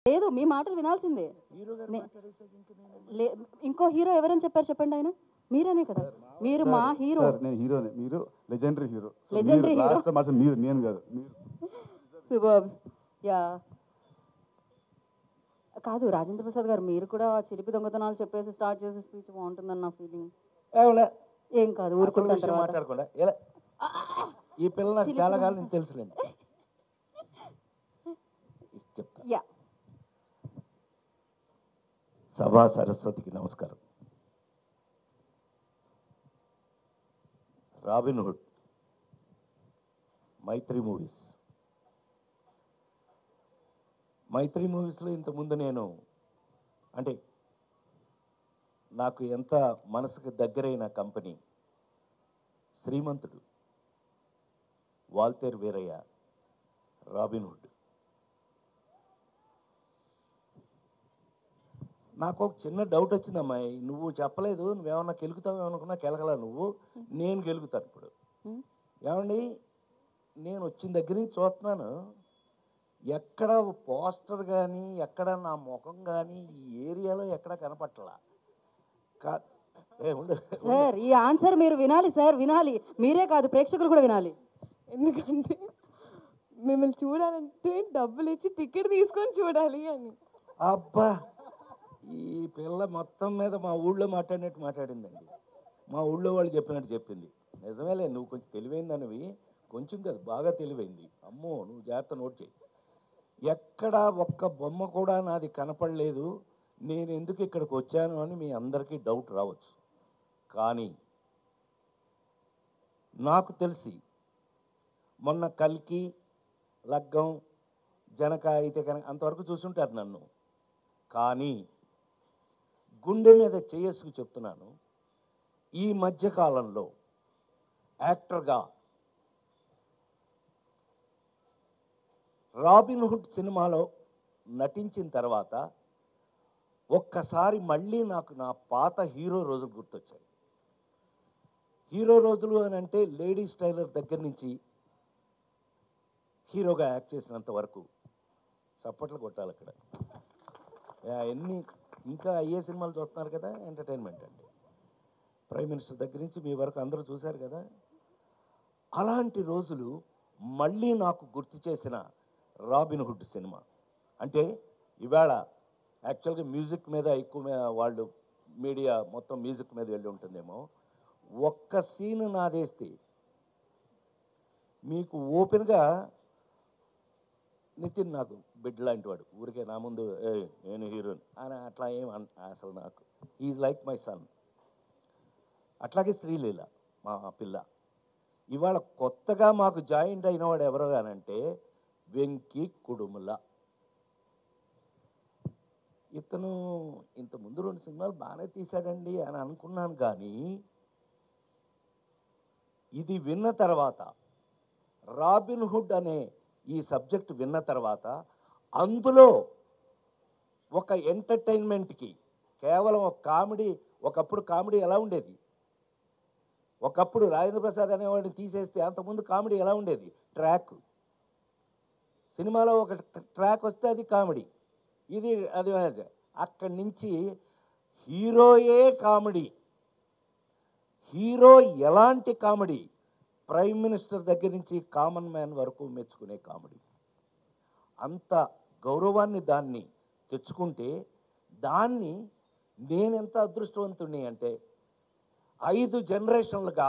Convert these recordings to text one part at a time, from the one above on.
లేదు, మీ మాటలు వినాల్సిందే. ఇంకో హీరో ఎవరని చెప్పారు చెప్పండి? ఆయన మీరనే కదా. మీరు మా హీరో. నేను హీరోనే, మీరు లెజెండరీ హీరో. లెజెండరీ హీరో మీరు, నేను కాదు. సూపర్. యా కాదు రాజేంద్ర ప్రసాద్ గారు, మీరు కూడా చిలిపి దొంగతనాలు చెప్పేసి స్టార్ట్ చేసే స్పీచ్ బాగుంటుందని నా ఫీలింగ్. ఏం కాదు, ఊరుకుంటాను తర్వాత. మాట్లాడకుండా ఈ పిల్ల నాకు చాలా కాలం నుంచి తెలుసులేండి. చెప్తా. యా సభా సరస్వతికి నమస్కారం. రాబిన్ హుడ్, మైత్రి మూవీస్లో ఇంతకుముందు నేను అంటే నాకు ఎంత మనసుకు దగ్గరైన కంపెనీ శ్రీమంతుడు, వాల్తేర్ వీరయ్య, రాబిన్ హుడ్. నాకు ఒక చిన్న డౌట్ వచ్చిందమ్మాయి, నువ్వు చెప్పలేదు, నువ్వేమన్నా కెలుగుతావు అనుకున్నా, కెలగల నువ్వు, నేను గెలుగుతాను ఇప్పుడు. ఏమండి, నేను వచ్చిన దగ్గర నుంచి చూస్తున్నాను, ఎక్కడ పోస్టర్ కానీ ఎక్కడ నా ముఖం కానీ ఈ ఏరియాలో ఎక్కడ కనపట్టలా. సార్ ఈ ఆన్సర్ మీరు వినాలి సార్, వినాలి. మీరే కాదు, ప్రేక్షకులు కూడా వినాలి. ఎందుకంటే మిమ్మల్ని చూడాలంటే డబ్బులు ఇచ్చి టికెట్ తీసుకొని చూడాలి అని. అబ్బా, ఈ పిల్ల మొత్తం మీద మా ఊళ్ళో మాట్లాడినట్టు మాట్లాడిందండి. మా ఊళ్ళో వాళ్ళు చెప్పినట్టు చెప్పింది. నిజమేలే, నువ్వు కొంచెం తెలివైందనివి, కొంచెం కాదు బాగా తెలివైంది. అమ్మో, నువ్వు జాగ్రత్త నోట్ చేయి. ఎక్కడ ఒక్క బొమ్మ కూడా నాది కనపడలేదు, నేను ఎందుకు ఇక్కడికి వచ్చాను అని మీ అందరికీ డౌట్ రావచ్చు. కానీ నాకు తెలిసి మొన్న కల్కి, లగ్గం, జనక అయితే కనుక అంతవరకు చూసుంటారు నన్ను. కానీ గుండె మీద చేసుకు చెప్తున్నాను, ఈ మధ్యకాలంలో యాక్టర్గా రాబిన్ హుడ్ సినిమాలో నటించిన తర్వాత ఒక్కసారి మళ్ళీ నాకు నా పాత హీరో రోజులు గుర్తొచ్చాయి. హీరో రోజులు అని అంటే లేడీస్ టైలర్ దగ్గర నుంచి హీరోగా యాక్ట్ చేసినంత వరకు చప్పట్లు కొట్టాలి అక్కడ. ఎన్ని ఇంకా అయ్యే సినిమాలు చూస్తున్నారు కదా, ఎంటర్టైన్మెంట్ అండి. ప్రైమ్ మినిస్టర్ దగ్గర నుంచి మీ వరకు అందరూ చూశారు కదా. అలాంటి రోజులు మళ్ళీ నాకు గుర్తు చేసిన రాబిన్ హుడ్ సినిమా. అంటే ఇవాళ యాక్చువల్గా మ్యూజిక్ మీద ఎక్కువ వాళ్ళు మీడియా మొత్తం మ్యూజిక్ మీద వెళ్ళి ఉంటుందేమో. ఒక్క సీన్ నాదేస్తే మీకు ఓపెన్గా, నితిన్ నాకు బిడ్ లాంటి వాడు, ఊరికే నా ముందు నేను హీరోని అని అట్లా ఏం అసలు నాకు ఈజ్ లైక్ మై సన్. అట్లాగే శ్రీలీల మా పిల్ల. ఇవాళ కొత్తగా మాకు జాయింట్ అయినవాడు ఎవరో కానంటే వెంకీ కుడుముల. ఇతను ఇంతకుముందు 2 సినిమాలు బాగానే తీశాడండి అని అనుకున్నాను. కానీ ఇది విన్న తర్వాత, రాబిన్ హుడ్ అనే ఈ సబ్జెక్ట్ విన్న తర్వాత, అందులో ఒక ఎంటర్టైన్మెంట్కి కేవలం ఒక కామెడీ, ఒకప్పుడు కామెడీ ఎలా ఉండేది, ఒకప్పుడు రాజేంద్ర ప్రసాద్ అనేవాడిని తీసేస్తే అంతకుముందు కామెడీ ఎలా ఉండేది, ట్రాక్. సినిమాలో ఒక ట్రాక్ వస్తే అది కామెడీ, ఇది అది. అక్కడి నుంచి హీరోయే కామెడీ, హీరో ఎలాంటి కామెడీ, ప్రైమ్ మినిస్టర్ దగ్గర నుంచి కామన్ మ్యాన్ వరకు మెచ్చుకునే కామెడీ. అంత గౌరవాన్ని దాన్ని తెచ్చుకుంటే, దాన్ని నేనెంత అదృష్టవంతుడిని అంటే 5 జనరేషన్లుగా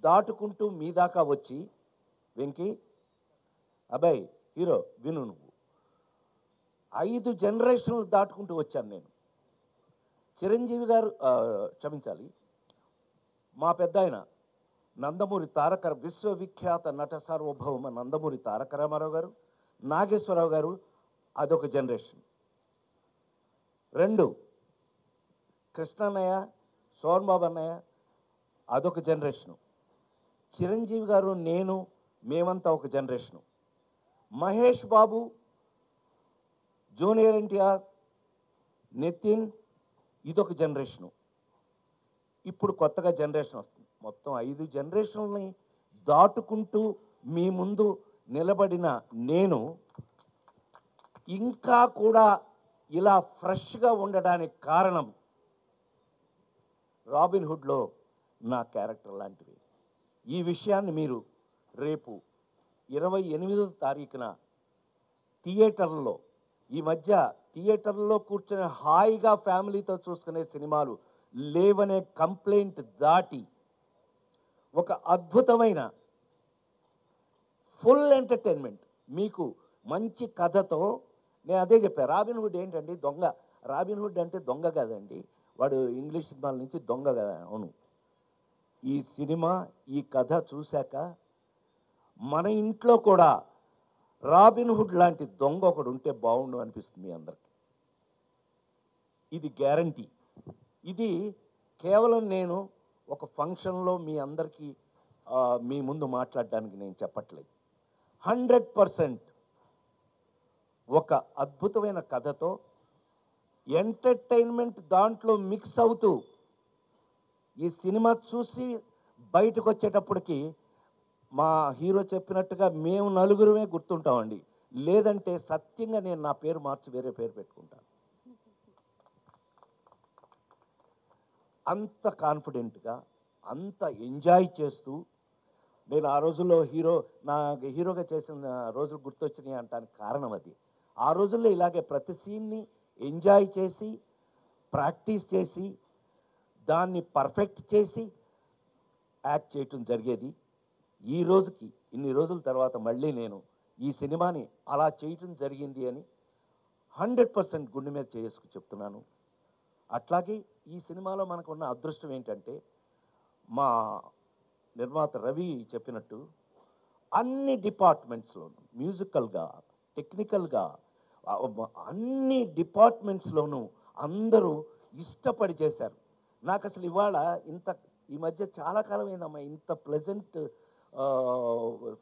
దాటుకుంటూ మీ దాకా వచ్చి, వెంకీ అబ్బాయి హీరో విను, నువ్వు 5 జనరేషన్లు దాటుకుంటూ వచ్చాను నేను. చిరంజీవి గారు, క్షమించాలి, మా పెద్ద ఆయన నందమూరి తారక, విశ్వవిఖ్యాత నట సార్వభౌమ నందమూరి తారక రామారావు గారు, నాగేశ్వరరావు గారు, అదొక జనరేషన్. 2 కృష్ణన్నయ్య, సోన్బాబు అన్నయ్య, అదొక జనరేషను. చిరంజీవి గారు, నేను, మేమంతా ఒక జనరేషను. మహేష్ బాబు, జూనియర్ ఎన్టీఆర్, నితిన్, ఇదొక జనరేషను. ఇప్పుడు కొత్తగా జనరేషన్ వస్తుంది. మొత్తం 5 జనరేషన్ని దాటుకుంటూ మీ ముందు నిలబడిన నేను ఇంకా కూడా ఇలా ఫ్రెష్గా ఉండడానికి కారణం రాబిన్ హుడ్లో నా క్యారెక్టర్ లాంటివి. ఈ విషయాన్ని మీరు రేపు 28వ తారీఖున థియేటర్లో, ఈ మధ్య థియేటర్లో కూర్చొని హాయిగా ఫ్యామిలీతో చూసుకునే సినిమాలు లేవనే కంప్లైంట్ దాటి ఒక అద్భుతమైన ఫుల్ ఎంటర్టైన్మెంట్ మీకు మంచి కథతో, నేను అదే చెప్పాను. రాబిన్ హుడ్ ఏంటండి దొంగ. రాబిన్ హుడ్ అంటే దొంగ కదండి, వాడు ఇంగ్లీష్ సినిమాల నుంచి దొంగ కదా. అవును, ఈ సినిమా ఈ కథ చూశాక మన ఇంట్లో కూడా రాబిన్ హుడ్ లాంటి దొంగ ఒకడు ఉంటే బాగుండు అనిపిస్తుంది మీ అందరికీ. ఇది గ్యారంటీ. ఇది కేవలం నేను ఒక ఫంక్షన్లో మీ అందరికీ మీ ముందు మాట్లాడడానికి నేను చెప్పట్లేదు. 100% ఒక అద్భుతమైన కథతో ఎంటర్టైన్మెంట్ దాంట్లో మిక్స్ అవుతూ ఈ సినిమా చూసి బయటకు వచ్చేటప్పటికి మా హీరో చెప్పినట్టుగా మేము నలుగురమే గుర్తుంటామండి. లేదంటే సత్యంగా నేను నా పేరు మార్చి వేరే పేరు పెట్టుకుంటాను. అంత కాన్ఫిడెంట్గా, అంత ఎంజాయ్ చేస్తూ, నేను ఆ రోజుల్లో హీరోగా చేసిన రోజులు గుర్తొచ్చినాయి అంటానికి కారణం అది. ఆ రోజుల్లో ఇలాగే ప్రతి సీన్ని ఎంజాయ్ చేసి, ప్రాక్టీస్ చేసి, దాన్ని పర్ఫెక్ట్ చేసి యాక్ట్ చేయటం జరిగేది. ఈ రోజుకి ఇన్ని రోజుల తర్వాత మళ్ళీ నేను ఈ సినిమాని అలా చేయటం జరిగింది అని 100% గుండె మీద చేసుకు చెప్తున్నాను. అట్లాగే ఈ సినిమాలో మనకు ఉన్న అదృష్టం ఏంటంటే, మా నిర్మాత రవి చెప్పినట్టు అన్ని డిపార్ట్మెంట్స్లోనూ, మ్యూజికల్గా, టెక్నికల్గా, అన్ని డిపార్ట్మెంట్స్లోనూ అందరూ ఇష్టపడి చేశారు. నాకు అసలు ఇవాళ ఈ మధ్య చాలా కాలం అయిందమ్మా ఇంత ప్లెజెంట్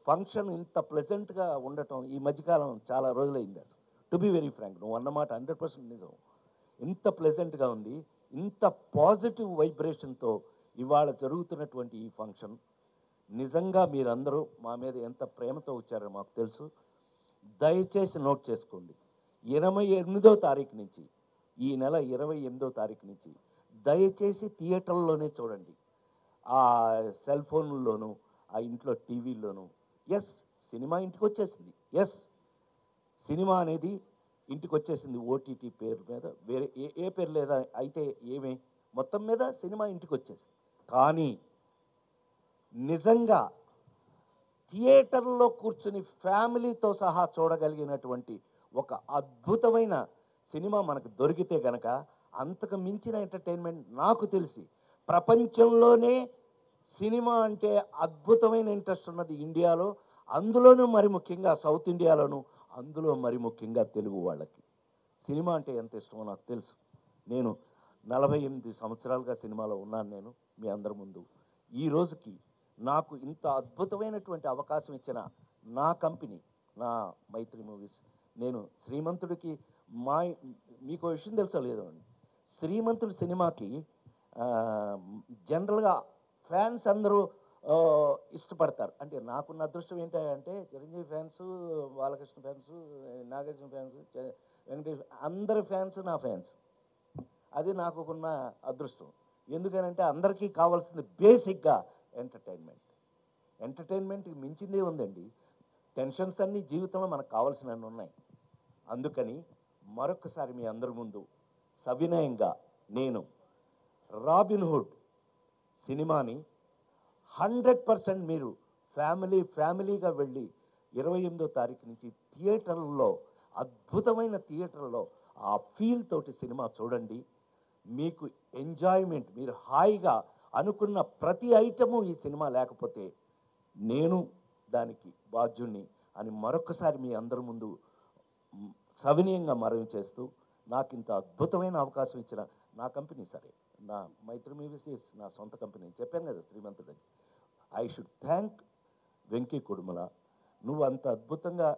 ఫంక్షన్, ఇంత ప్లెజెంట్గా ఉండటం ఈ మధ్యకాలం చాలా రోజులైంది. అసలు టు బి వెరీ ఫ్రాంక్, నువ్వు అన్నమాట 100% నిజం. ఇంత ప్లెజెంట్గా ఉంది, ఇంత పాజిటివ్ వైబ్రేషన్తో ఇవాళ జరుగుతున్నటువంటి ఈ ఫంక్షన్. నిజంగా మీరందరూ మా మీద ఎంత ప్రేమతో వచ్చారో మాకు తెలుసు. దయచేసి నోట్ చేసుకోండి, 28వ తారీఖు నుంచి, ఈ నెల 28వ తారీఖు నుంచి దయచేసి థియేటర్లోనే చూడండి. ఆ సెల్ ఫోన్లోనూ, ఆ ఇంట్లో టీవీల్లోనూ. ఎస్, సినిమా ఇంటికి వచ్చేసింది. ఎస్, సినిమా అనేది ఇంటికి వచ్చేసింది. ఓటీటీ పేరు మీద, వేరే ఏ పేరు లేదా అయితే ఏమే, మొత్తం మీద సినిమా ఇంటికి వచ్చేసింది. కానీ నిజంగా థియేటర్లో కూర్చుని ఫ్యామిలీతో సహా చూడగలిగినటువంటి ఒక అద్భుతమైన సినిమా మనకు దొరికితే గనక అంతకు మించిన ఎంటర్టైన్మెంట్ నాకు తెలిసి ప్రపంచంలోనే సినిమా అంటే అద్భుతమైన ఇంట్రెస్ట్ ఉన్నది ఇండియాలో, అందులోనూ మరి ముఖ్యంగా సౌత్ ఇండియాలోను, అందులో మరి ముఖ్యంగా తెలుగు వాళ్ళకి సినిమా అంటే ఎంత ఇష్టమో నాకు తెలుసు. నేను 48 సంవత్సరాలుగా సినిమాలో ఉన్నాను. నేను మీ అందరి ముందు ఈ రోజుకి నాకు ఇంత అద్భుతమైనటువంటి అవకాశం ఇచ్చిన నా కంపెనీ, నా మైత్రి మూవీస్. నేను శ్రీమంతుడికి మీకు విషయం తెలుసో లేదో అండి, శ్రీమంతుడి సినిమాకి జనరల్గా ఫ్యాన్స్ అందరూ ఇష్టపడతారు. అంటే నాకున్న అదృష్టం ఏంటంటే Chiranjeevi fans, Balakrishna fans, Nagarjuna fans, Venkatesh, అందరి ఫ్యాన్స్ నా ఫ్యాన్స్. అది నాకు ఉన్న అదృష్టం. ఎందుకనంటే అందరికీ కావాల్సింది బేసిక్గా ఎంటర్టైన్మెంట్కి మించిందే ఉందండి. టెన్షన్స్ అన్నీ జీవితంలో మనకు కావాల్సినవి ఉన్నాయి. అందుకని మరొకసారి మీ అందరి ముందు సవినయంగా నేను రాబిన్ హుడ్ సినిమాని 100% మీరు ఫ్యామిలీగా వెళ్ళి 28వ తారీఖు నుంచి థియేటర్లో, అద్భుతమైన థియేటర్లో ఆ ఫీల్ తోటి సినిమా చూడండి. మీకు ఎంజాయ్మెంట్, మీరు హాయిగా అనుకున్న ప్రతి ఐటము ఈ సినిమా లేకపోతే నేను దానికి బాధ్యుణ్ణి అని మరొకసారి మీ అందరి ముందు సవినయంగా మనవి చేస్తూ, నాకు ఇంత అద్భుతమైన అవకాశం ఇచ్చిన నా కంపెనీ, సరే నా మైత్రి మూవీస్ నా సొంత కంపెనీ చెప్పాను కదా శ్రీమంతుడని, I should thank Venky Kudumula. నువ్వు అంత అద్భుతంగా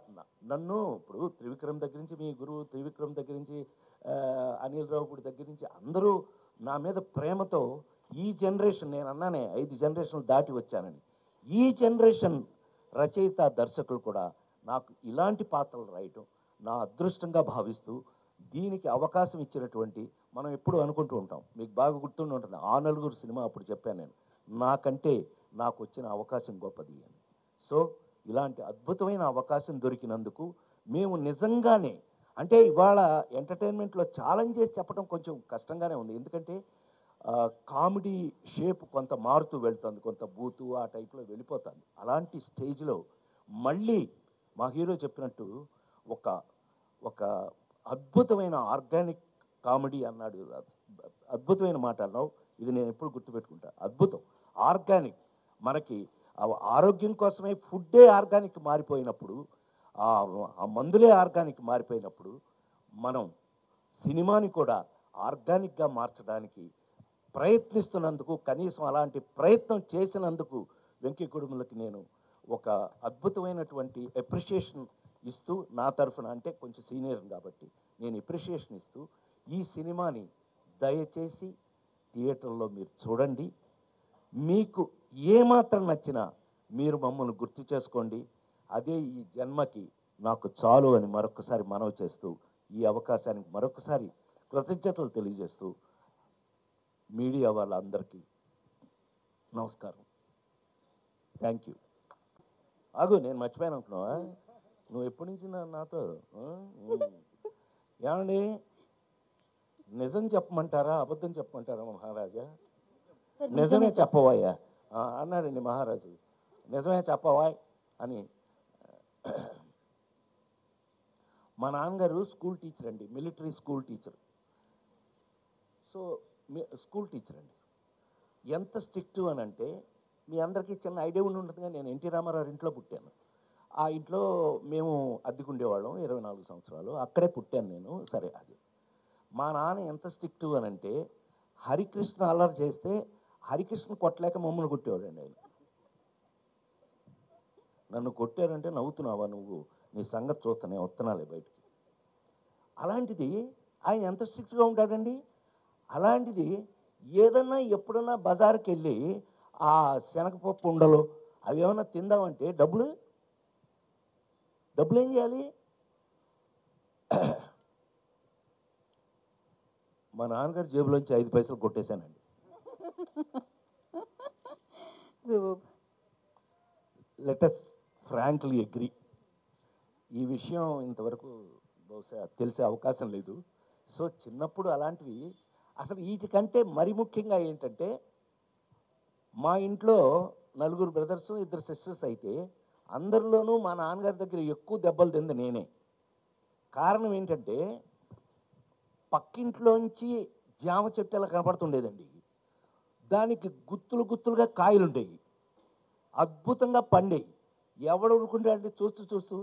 నన్ను, ఇప్పుడు త్రివిక్రమ్ దగ్గర నుంచి, మీ గురువు త్రివిక్రమ్ దగ్గర నుంచి, అనిల్ రావుపూడి దగ్గర నుంచి అందరూ నా మీద ప్రేమతో ఈ జనరేషన్, నేను అన్నానే 5 జనరేషన్లు దాటి వచ్చానని, ఈ జనరేషన్ రచయిత దర్శకులు కూడా నాకు ఇలాంటి పాత్రలు రాయటం నా అదృష్టంగా భావిస్తూ దీనికి అవకాశం ఇచ్చినటువంటి, మనం ఎప్పుడు అనుకుంటూ ఉంటాం, మీకు బాగా గుర్తుండి ఉంటుంది, ఆ నలుగురు సినిమా అప్పుడు చెప్పాను నేను, నాకంటే నాకు వచ్చిన అవకాశం గొప్పది అని. సో ఇలాంటి అద్భుతమైన అవకాశం దొరికినందుకు మేము నిజంగానే, అంటే ఇవాళ ఎంటర్టైన్మెంట్లో ఛాలెంజ్ చేసి చెప్పడం కొంచెం కష్టంగానే ఉంది. ఎందుకంటే కామెడీ షేప్ కొంత మారుతూ వెళ్తుంది, కొంత బూతు ఆ టైప్లో వెళ్ళిపోతుంది. అలాంటి స్టేజ్లో మళ్ళీ మా హీరో చెప్పినట్టు ఒక ఒక అద్భుతమైన ఆర్గానిక్ కామెడీ అన్నాడు. అద్భుతమైన మాట అన్నావు, ఇది నేను ఎప్పుడు గుర్తుపెట్టుకుంటా. అద్భుతం, ఆర్గానిక్. మనకి ఆరోగ్యం కోసమే ఫుడ్డే ఆర్గానిక్ మారిపోయినప్పుడు, ఆ మందులే ఆర్గానిక్ మారిపోయినప్పుడు, మనం సినిమాని కూడా ఆర్గానిక్గా మార్చడానికి ప్రయత్నిస్తున్నందుకు, కనీసం అలాంటి ప్రయత్నం చేసినందుకు వెంకీ కుటుంబులకి నేను ఒక అద్భుతమైనటువంటి అప్రిషియేషన్ ఇస్తూ, నా తరఫున, అంటే కొంచెం సీనియర్ కాబట్టి నేను అప్రిషియేషన్ ఇస్తూ, ఈ సినిమాని దయచేసి థియేటర్లో మీరు చూడండి. మీకు ఏమాత్రం నచ్చినా మీరు మమ్మల్ని గుర్తు చేసుకోండి. అదే ఈ జన్మకి నాకు చాలు అని మరొకసారి మనవి చేస్తూ, ఈ అవకాశానికి మరొకసారి కృతజ్ఞతలు తెలియజేస్తూ, మీడియా వాళ్ళందరికీ నమస్కారం. Thank you. ఆగు, నేను మర్చిపోయాను అనుకున్నావా? నువ్వు ఎప్పటి నుంచి నాతో ఏమండి, నిజం చెప్పమంటారా అబద్ధం చెప్పమంటారా మహారాజా? నిజమే చెప్పవాయా అన్నాడండి మహారాజు. నిజమే చెప్పవాయ్ అని. మా నాన్నగారు స్కూల్ టీచర్ అండి, military school teacher. So school teacher అండి. ఎంత స్ట్రిక్ట్ అని అంటే, మీ అందరికీ చిన్న ఐడియా ఉండి ఉంటుందిగా, నేను ఎన్టీ రామారావు ఇంట్లో పుట్టాను. ఆ ఇంట్లో మేము అద్దెకుండేవాళ్ళం 24 సంవత్సరాలు, అక్కడే పుట్టాను నేను. సరే, అది మా నాన్న ఎంత స్ట్రిక్ట్ అని అంటే, హరికృష్ణ అల్లరి చేస్తే హరికృష్ణ కొట్టలేక మమ్మల్ని కొట్టేవాడండి ఆయన. నన్ను కొట్టారంటే, నవ్వుతున్నావా నువ్వు, నీ సంగతి చూస్తానే వస్తున్నాలే బయటికి. అలాంటిది ఆయన ఎంత స్ట్రిక్ట్గా ఉంటాడండి. అలాంటిది ఏదన్నా ఎప్పుడన్నా బజార్కి వెళ్ళి ఆ శనగపప్పు ఉండలు అవి ఏమన్నా తిందామంటే డబ్బులు ఏం చేయాలి? మా నాన్నగారి జేబులోంచి 5 పైసలు కొట్టేశానండి. Let's frankly agree. ఈ విషయం ఇంతవరకు బహుశా తెలిసే అవకాశం లేదు. సో చిన్నప్పుడు అలాంటివి అసలు, వీటికంటే మరి ముఖ్యంగా ఏంటంటే, మా ఇంట్లో 4 బ్రదర్స్ 2 సిస్టర్స్ అయితే, అందరిలోనూ మా నాన్నగారి దగ్గర ఎక్కువ దెబ్బలు తింది నేనే. కారణం ఏంటంటే, పక్కింట్లోంచి జామ చెట్టు ఎలా కనపడుతుండేదండి, దానికి గుత్తులుగా కాయలు ఉండేవి, అద్భుతంగా పండేవి. ఎవడు ఊరుకుంటాడంటే చూస్తూ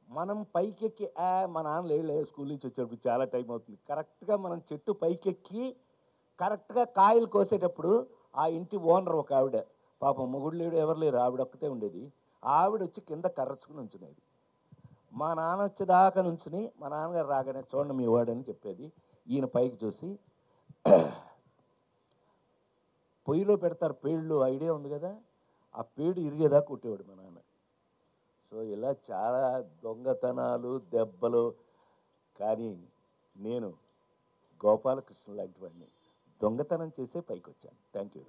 మనం పైకెక్కి, మా నాన్న లేదు స్కూల్ నుంచి వచ్చేటప్పుడు చాలా టైం అవుతుంది, కరెక్ట్గా మనం చెట్టు పైకెక్కి కరెక్ట్గా కాయలు కోసేటప్పుడు ఆ ఇంటి ఓనర్ ఒక ఆవిడ, పాపం మొగుడు లేడు ఎవరు లేరు, ఆవిడ ఒక్కతే ఉండేది. ఆవిడ వచ్చి కింద కర్రచుకుని ఉంచునేది. మా నాన్న వచ్చేదాకా నుంచుని, మా నాన్నగారు రాగానే చూడండి మీ వాడని చెప్పేది. ఈయన పైకి చూసి, పొయ్యిలో పెడతారు పేళ్ళు, ఐడియా ఉంది కదా, ఆ పేడు ఇరిగేదాకా కొట్టేవాడు మా నాన్న. సో ఇలా చాలా దొంగతనాలు, దెబ్బలు. కానీ నేను గోపాలకృష్ణ లాంటి వాడిని దొంగతనం చేసే పైకి వచ్చాను. Thank you.